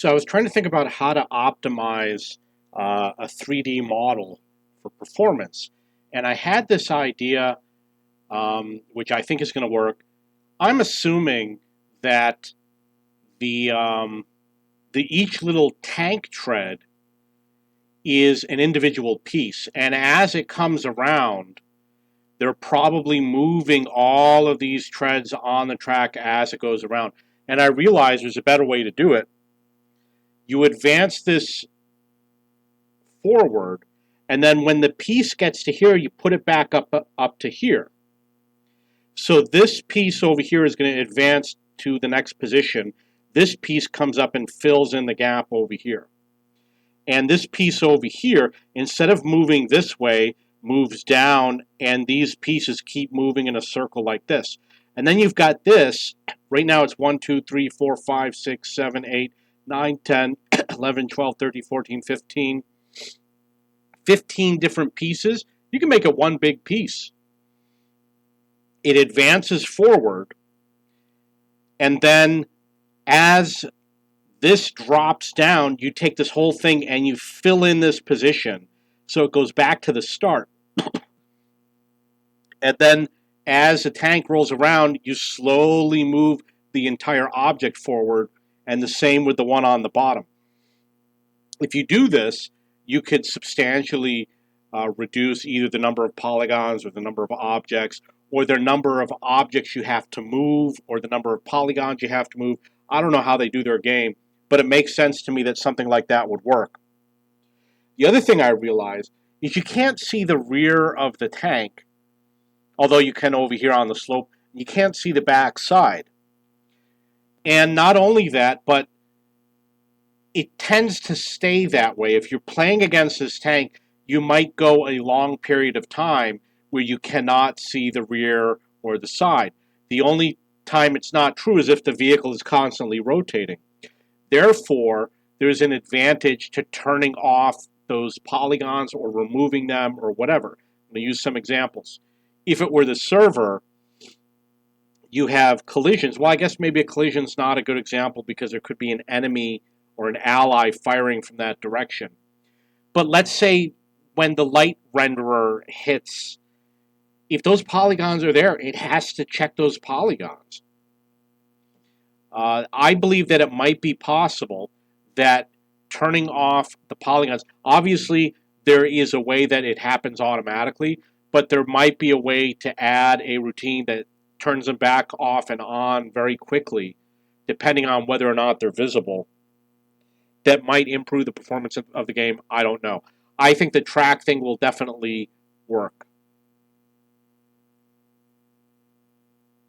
So I was trying to think about how to optimize a 3D model for performance, and I had this idea, which I think is going to work. I'm assuming that the um, the each little tank tread is an individual piece, and as it comes around, they're probably moving all of these treads on the track as it goes around. And I realize there's a better way to do it. You advance this forward, and then when the piece gets to here, you put it back up to here. So this piece over here is going to advance to the next position. This piece comes up and fills in the gap over here. And this piece over here, instead of moving this way, moves down, and these pieces keep moving in a circle like this. And then you've got this. Right now it's 1, 2, 3, 4, 5, 6, 7, 8, 9, 10, 11, 12, 13, 14, 15. 15 different pieces. You can make it one big piece. It advances forward, and then as this drops down, you take this whole thing and you fill in this position so it goes back to the start. And then as the tank rolls around, you slowly move the entire object forward, and the same with the one on the bottom. If you do this, you could substantially reduce either the number of polygons or the number of objects, or the number of objects you have to move, or the number of polygons you have to move. I don't know how they do their game, but it makes sense to me that something like that would work. The other thing I realized is you can't see the rear of the tank, although you can over here on the slope. You can't see the back side. And not only that, but it tends to stay that way. If you're playing against this tank, you might go a long period of time where you cannot see the rear or the side. The only time it's not true is if the vehicle is constantly rotating. Therefore, there's an advantage to turning off those polygons or removing them or whatever. I'm going to use some examples. If it were the server, you have collisions. Well, I guess maybe a collision is not a good example because there could be an enemy or an ally firing from that direction. But let's say when the light renderer hits, if those polygons are there, it has to check those polygons. I believe that it might be possible that turning off the polygons, obviously there is a way that it happens automatically, but there might be a way to add a routine that turns them back off and on very quickly, depending on whether or not they're visible. That might improve the performance of the game. I don't know. I think the track thing will definitely work.